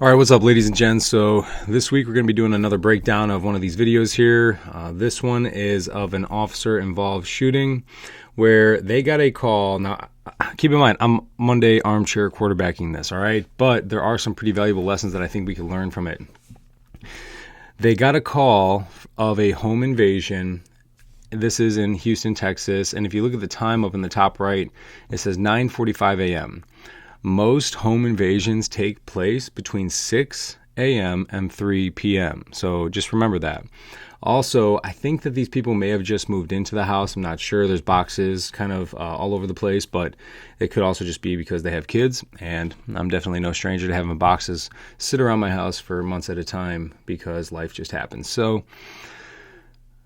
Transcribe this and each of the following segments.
All right, what's up, ladies and gents? So this week we're going to be doing another breakdown of one of these videos here. This one is of an officer-involved shooting where they got a call. Now, keep in mind, I'm Monday armchair quarterbacking this, all right? But there are some pretty valuable lessons that I think we can learn from it. They got a call of a home invasion. This is in Houston, Texas. And if you look at the time up in the top right, it says 9:45 a.m. Most home invasions take place between 6 a.m. and 3 p.m. So just remember that. Also, I think that these people may have just moved into the house. I'm not sure. There's boxes kind of all over the place, but it could also just be because they have kids. And I'm definitely no stranger to having boxes sit around my house for months at a time because life just happens. So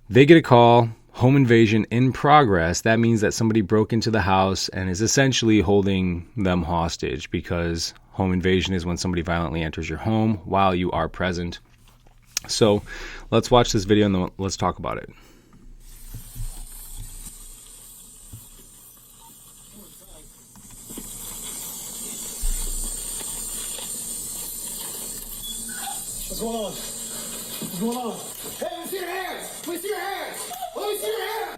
they get a call. Home invasion in progress. That means that somebody broke into the house and is essentially holding them hostage, because home invasion is when somebody violently enters your home while you are present. So let's watch this video and then let's talk about it. What's going on? What's going on? Hey, let me see your hands! Let me see your hands! Let me see your hands!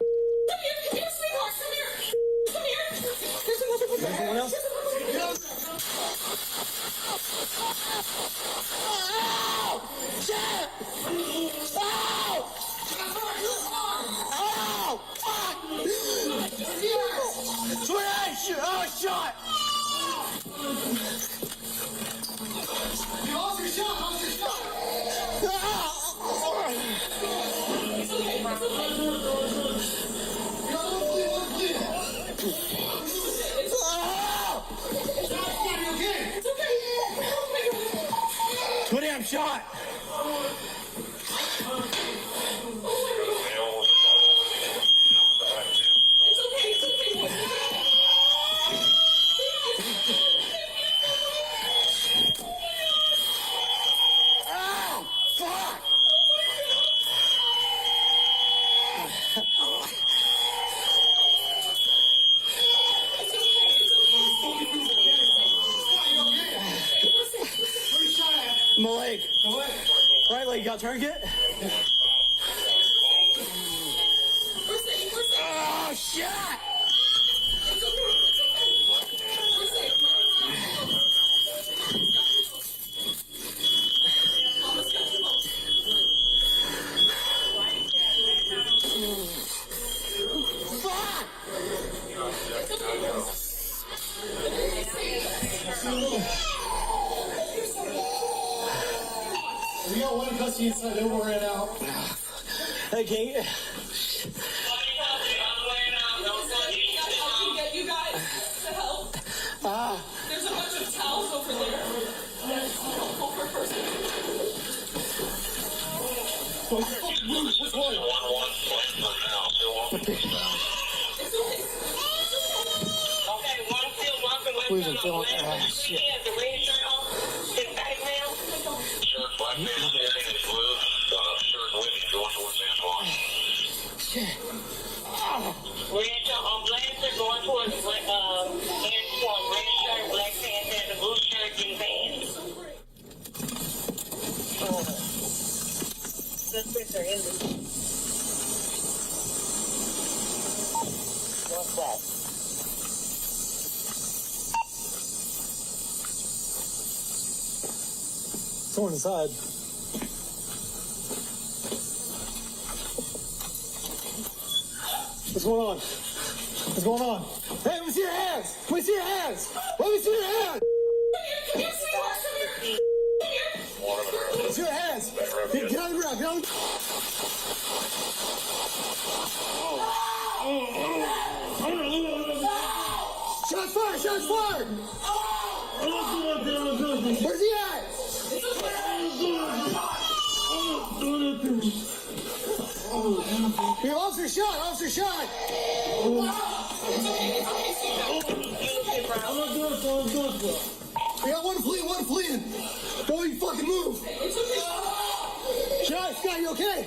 Come here, sweetheart, come here! Come here! There's another one. Anyone else? Ow! Shit! Ow! Ow! Fuck! Sweetheart! Oh, shot! You lost your shot! Lost your shot! It's okay, bro. Two damn shot! My leg. Right leg, got tourniquet? Oh, shit! We got one custody inside, over ran out. Hey, King. You guys to help. There's a bunch of towels over there. What's going on? Please, I'm feeling. Shit. Shit. Blazer going towards Gunpoint, red shirt, black pants, and the blue shirt and pants. Suspects are in the northwest. Someone inside. What's going on? What's going on? Hey, let me see your hands! Let me see your hands! Let me see your hands! Come here, sweetheart, come here! Come here! Let me see your hands! Get on the ground, get on the Shots fired! Shots fired! Where's he at? Hey, officer shot! Officer shot! We got one fleeing! Don't you fucking move! Scott, you okay?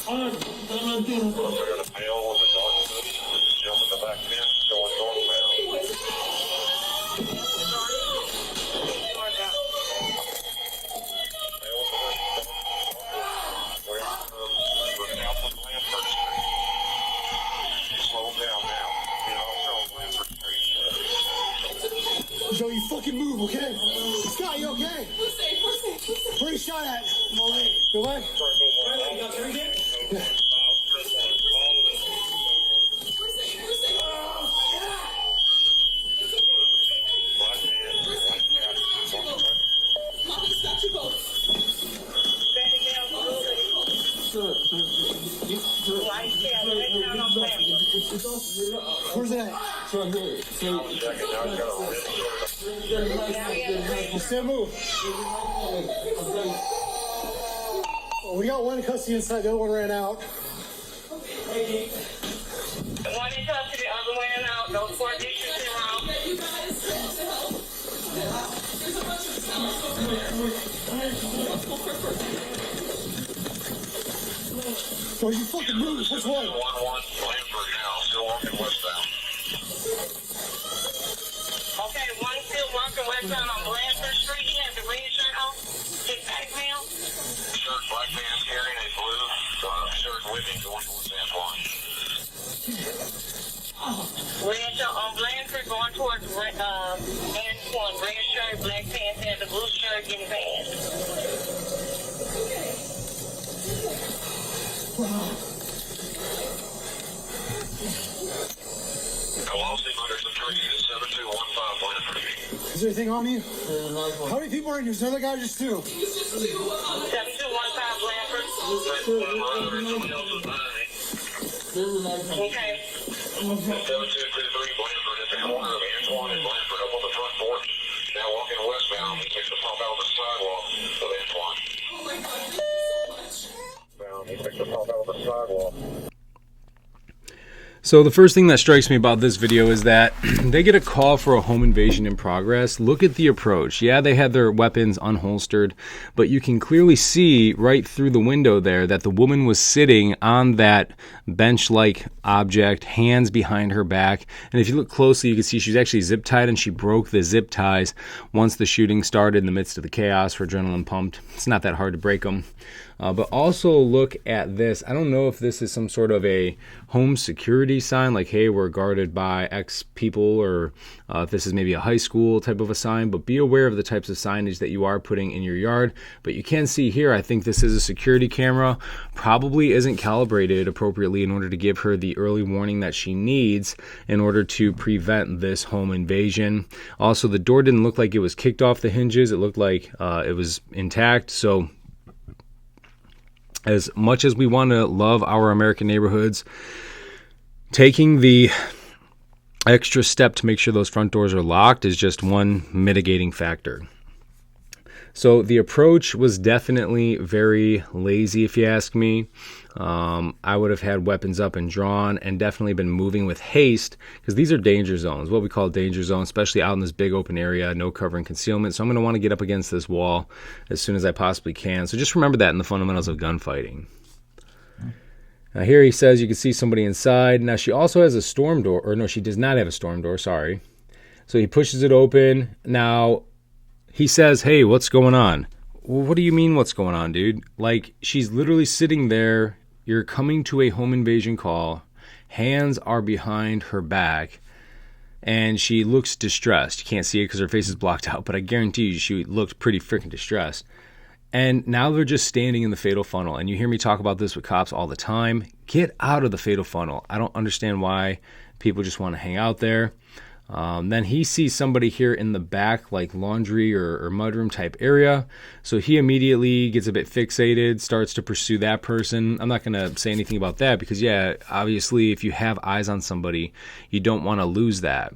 They're gonna pale with the dog food, jump in the back fence, going northbound. you fucking move, okay? Scott, you okay? We're safe. We're safe. We're safe. Where you shot at? My leg. Your leg? We're safe. We're safe. Mommy's got you both. Where's it at? Still move. We got one in custody inside, the other one ran out. One in custody, the other went out. Those 4 dishes around. Get you guys to help. There's a bunch of towels over there. Where you fucking move? Which one? 1-1, Blanford now, still walking westbound. Okay, one still walking westbound on Blanford Street. He has the green shirt on. His back now. Shirt, black pants, carrying a blue shirt with him going towards Antoine. Red shirt on Blanford going towards Antoine. Red shirt, black pants, and the blue shirt getting pants. Hello, Steve Anderson, 7215 Blanford. Is there anything on you? How many people are in here? Is there another guy or just 2? 7215 Blanford. Okay. 7223 Blanford at the corner of Antoine and Blanford up on the front porch. Now walking westbound. He takes the pump out of the sidewalk of Antoine. Oh my God, thank you so much. He takes the pump out of the sidewalk. So the first thing that strikes me about this video is that they get a call for a home invasion in progress. Look at the approach. Yeah, they had their weapons unholstered, but you can clearly see right through the window there that the woman was sitting on that bench-like object, hands behind her back. And if you look closely, you can see she's actually zip-tied, and she broke the zip ties once the shooting started in the midst of the chaos. Her adrenaline pumped. It's not that hard to break them. But also look at this. I don't know if this is some sort of a home security sign, like, hey, we're guarded by X people, or if this is maybe a high school type of a sign, but be aware of the types of signage that you are putting in your yard. But you can see here, I think this is a security camera, probably isn't calibrated appropriately in order to give her the early warning that she needs in order to prevent this home invasion. Also, the door didn't look like it was kicked off the hinges. It looked like it was intact. So as much as we want to love our American neighborhoods, taking the extra step to make sure those front doors are locked is just one mitigating factor. So the approach was definitely very lazy, if you ask me. I would have had weapons up and drawn and definitely been moving with haste, because these are danger zones, what we call danger zones, especially out in this big open area, no cover and concealment. So I'm going to want to get up against this wall as soon as I possibly can. So just remember that in the fundamentals of gunfighting. Now here he says you can see somebody inside. Now she also has a storm door, or no, she does not have a storm door, sorry. So he pushes it open. Now he says, hey, what's going on? Well, what do you mean what's going on, dude? Like, she's literally sitting there. You're coming to a home invasion call. Hands are behind her back. And she looks distressed. You can't see it because her face is blocked out, but I guarantee you she looked pretty freaking distressed. And now they're just standing in the fatal funnel. And you hear me talk about this with cops all the time. Get out of the fatal funnel. I don't understand why people just want to hang out there. Then he sees somebody here in the back, like laundry or mudroom type area. So he immediately gets a bit fixated, starts to pursue that person. I'm not going to say anything about that because, yeah, obviously if you have eyes on somebody, you don't want to lose that.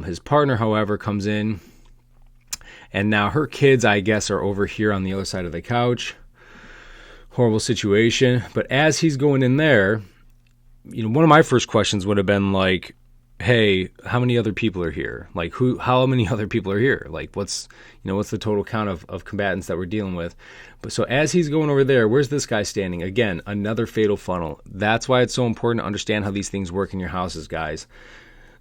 His partner, however, comes in, and now her kids, I guess, are over here on the other side of the couch. Horrible situation. But as he's going in there, you know, one of my first questions would have been like, hey, how many other people are here? Like, how many other people are here? Like, what's the total count of combatants that we're dealing with? But so as he's going over there, where's this guy standing? Again, another fatal funnel. That's why it's so important to understand how these things work in your houses, guys.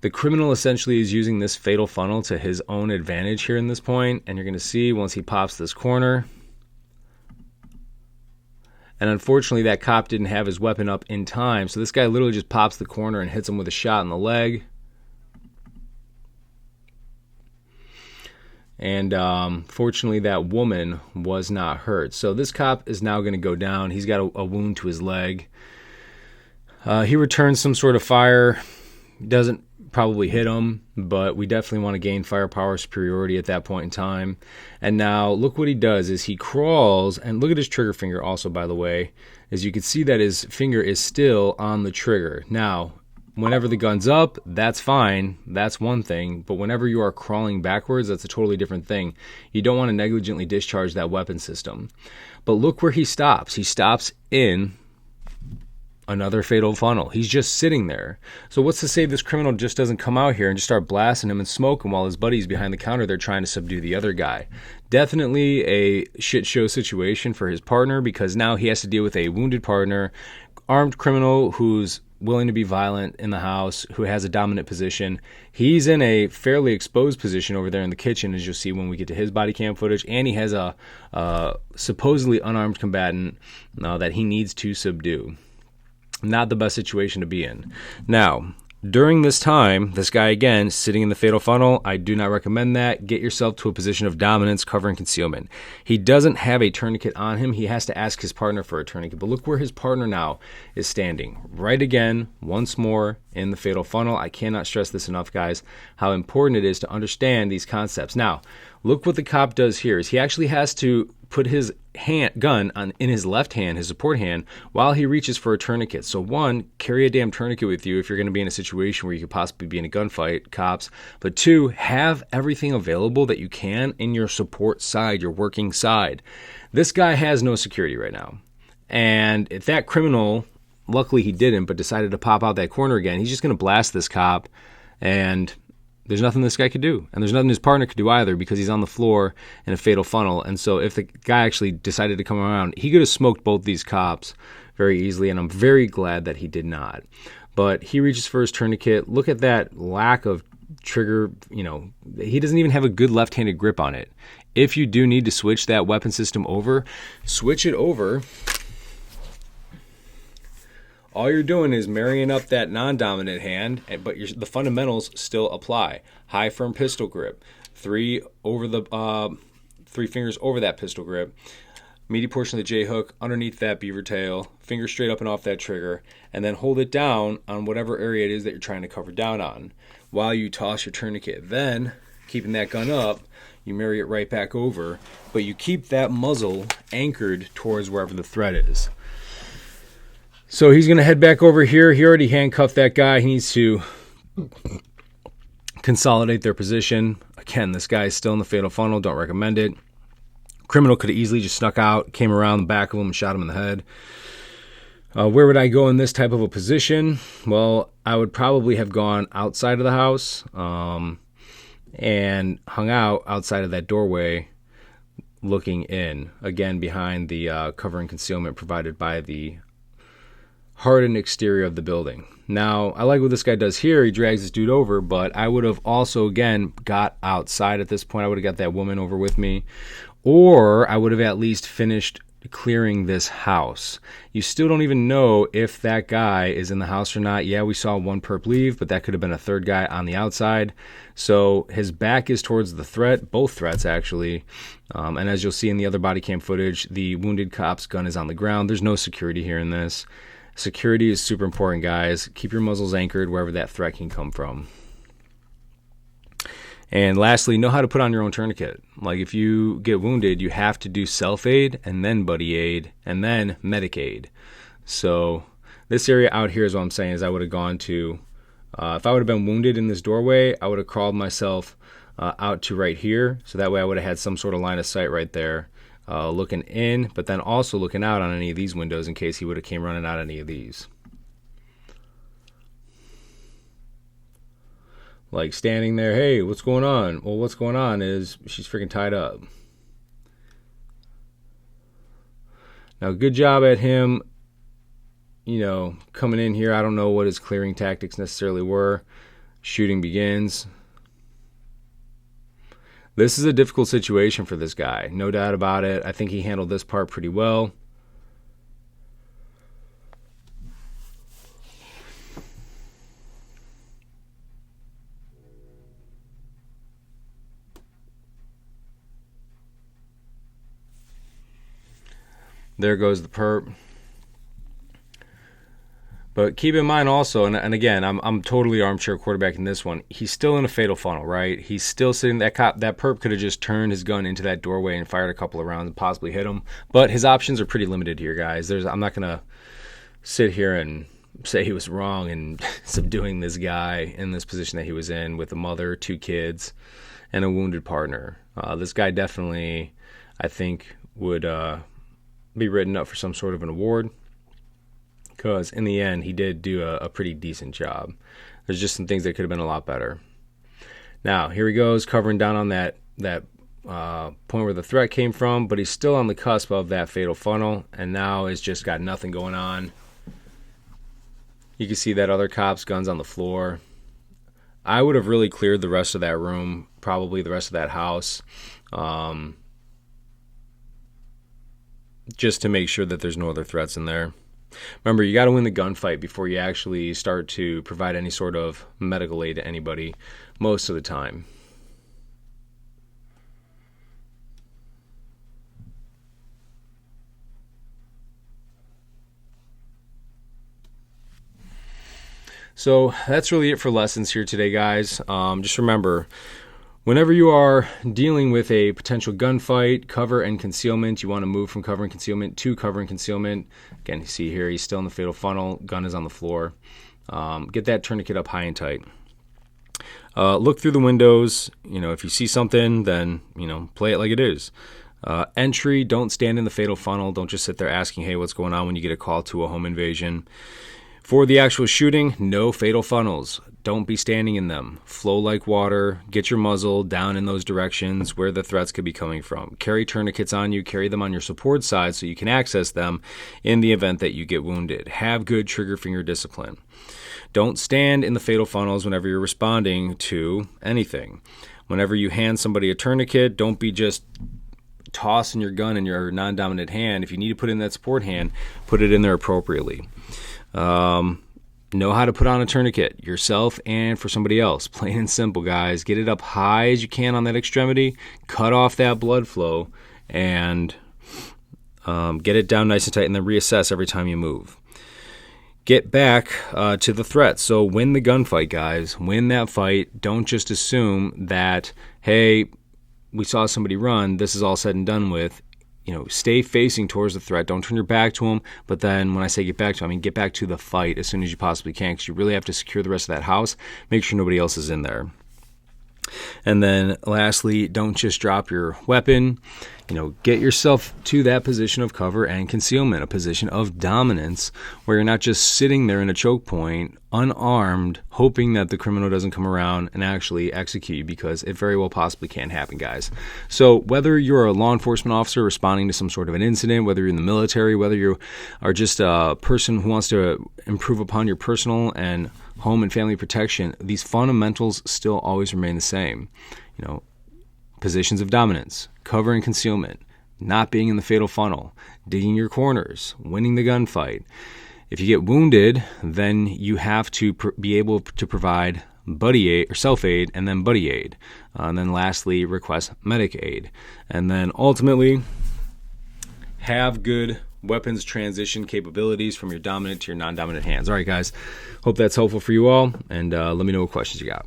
The criminal essentially is using this fatal funnel to his own advantage here in this point, and you're going to see once he pops this corner. And unfortunately, that cop didn't have his weapon up in time. So this guy literally just pops the corner and hits him with a shot in the leg. And fortunately, that woman was not hurt. So this cop is now going to go down. He's got a wound to his leg. He returns some sort of fire. Doesn't probably hit him, but we definitely want to gain firepower superiority at that point in time. And now look what he does is he crawls, and look at his trigger finger also, by the way. As you can see that his finger is still on the trigger. Now, whenever the gun's up, that's fine. That's one thing. But whenever you are crawling backwards, that's a totally different thing. You don't want to negligently discharge that weapon system. But look where he stops. He stops in another fatal funnel. He's just sitting there. So what's to say this criminal just doesn't come out here and just start blasting him and smoking while his buddy's behind the counter there trying to subdue the other guy? Definitely a shit show situation for his partner, because now he has to deal with a wounded partner, armed criminal who's willing to be violent in the house, who has a dominant position. He's in a fairly exposed position over there in the kitchen, as you'll see when we get to his body cam footage, and he has a supposedly unarmed combatant that he needs to subdue. Not the best situation to be in. Now, during this time, this guy, again, sitting in the fatal funnel, I do not recommend that. Get yourself to a position of dominance, cover, and concealment. He doesn't have a tourniquet on him. He has to ask his partner for a tourniquet. But look where his partner now is standing. Right again, once more, in the fatal funnel. I cannot stress this enough, guys, how important it is to understand these concepts. Now, look what the cop does here. Is he actually has to put his gun in his left hand, his support hand, while he reaches for a tourniquet. So one, carry a damn tourniquet with you if you're going to be in a situation where you could possibly be in a gunfight, cops. But two, have everything available that you can in your support side, your working side. This guy has no security right now. And if that criminal, luckily he didn't, but decided to pop out that corner again, he's just going to blast this cop, and there's nothing this guy could do. And there's nothing his partner could do either, because he's on the floor in a fatal funnel. And so if the guy actually decided to come around, he could have smoked both these cops very easily, and I'm very glad that he did not. But he reaches for his tourniquet. Look at that lack of trigger. He doesn't even have a good left-handed grip on it. If you do need to switch that weapon system over, switch it over. All you're doing is marrying up that non-dominant hand, but the fundamentals still apply. High firm pistol grip, three fingers over that pistol grip, meaty portion of the J hook underneath that beaver tail, finger straight up and off that trigger, and then hold it down on whatever area it is that you're trying to cover down on while you toss your tourniquet. Then, keeping that gun up, you marry it right back over, but you keep that muzzle anchored towards wherever the threat is. So he's going to head back over here. He already handcuffed that guy. He needs to consolidate their position. Again, this guy is still in the fatal funnel. Don't recommend it. Criminal could have easily just snuck out, came around the back of him, and shot him in the head. Where would I go in this type of a position? Well, I would probably have gone outside of the house and hung out outside of that doorway looking in. Again, behind the cover and concealment provided by the hardened exterior of the building. Now, I like what this guy does here. He drags this dude over, but I would have also, again, got outside at this point. I would have got that woman over with me, or I would have at least finished clearing this house. You still don't even know if that guy is in the house or not. Yeah, we saw one perp leave, but that could have been a third guy on the outside. So his back is towards the threat, both threats actually. And as you'll see in the other body cam footage, the wounded cop's gun is on the ground. There's no security here in this. Security is super important, guys. Keep your muzzles anchored wherever that threat can come from. And lastly, know how to put on your own tourniquet. Like if you get wounded, you have to do self-aid and then buddy aid and then medic aid. So this area out here is what I'm saying is I would have gone to, if I would have been wounded in this doorway, I would have crawled myself out to right here. So that way I would have had some sort of line of sight right there. Looking in, but then also looking out on any of these windows in case he would have came running out any of these. Like standing there, hey, what's going on? Well, what's going on is she's freaking tied up. Now, good job at him, coming in here. I don't know what his clearing tactics necessarily were. Shooting begins. This is a difficult situation for this guy, no doubt about it. I think he handled this part pretty well. There goes the perp. But keep in mind also, and again, I'm totally armchair quarterbacking this one. He's still in a fatal funnel, right? He's still sitting. That perp could have just turned his gun into that doorway and fired a couple of rounds and possibly hit him. But his options are pretty limited here, guys. I'm not gonna sit here and say he was wrong in subduing this guy in this position that he was in with a mother, 2 kids, and a wounded partner. This guy definitely, I think, would be written up for some sort of an award. Because in the end, he did do a pretty decent job. There's just some things that could have been a lot better. Now, here he goes, covering down on that point where the threat came from, but he's still on the cusp of that fatal funnel, and now has just got nothing going on. You can see that other cop's gun's on the floor. I would have really cleared the rest of that room, probably the rest of that house, just to make sure that there's no other threats in there. Remember, you got to win the gunfight before you actually start to provide any sort of medical aid to anybody most of the time. So that's really it for lessons here today, guys. Just remember, whenever you are dealing with a potential gunfight, cover and concealment, you want to move from cover and concealment to cover and concealment. Again, you see here, he's still in the fatal funnel. Gun is on the floor. Get that tourniquet up high and tight. Look through the windows. If you see something, then, play it like it is. Entry, don't stand in the fatal funnel. Don't just sit there asking, hey, what's going on when you get a call to a home invasion. For the actual shooting, no fatal funnels. Don't be standing in them. Flow like water. Get your muzzle down in those directions where the threats could be coming from. Carry tourniquets on you. Carry them on your support side so you can access them in the event that you get wounded. Have good trigger finger discipline. Don't stand in the fatal funnels whenever you're responding to anything. Whenever you hand somebody a tourniquet, don't be just tossing your gun in your non-dominant hand. If you need to put in that support hand, put it in there appropriately. Know how to put on a tourniquet yourself and for somebody else. Plain and simple, guys. Get it up high as you can on that extremity. Cut off that blood flow and get it down nice and tight, and then reassess every time you move. Get back to the threat. So win the gunfight, guys. Win that fight. Don't just assume that, hey, we saw somebody run, this is all said and done with. Stay facing towards the threat. Don't turn your back to them. But then when I say get back to, I mean get back to the fight as soon as you possibly can, because you really have to secure the rest of that house. Make sure nobody else is in there. And then lastly, don't just drop your weapon. Get yourself to that position of cover and concealment, a position of dominance where you're not just sitting there in a choke point, unarmed, hoping that the criminal doesn't come around and actually execute you, because it very well possibly can happen, guys. So whether you're a law enforcement officer responding to some sort of an incident, whether you're in the military, whether you are just a person who wants to improve upon your personal and home and family protection, these fundamentals still always remain the same. Positions of dominance, cover and concealment, not being in the fatal funnel, digging your corners, winning the gunfight. If you get wounded, then you have to be able to provide buddy aid or self-aid, and then buddy aid. And then lastly, request medic aid. And then ultimately, have good weapons transition capabilities from your dominant to your non-dominant hands. All right, guys. Hope that's helpful for you all, and let me know what questions you got.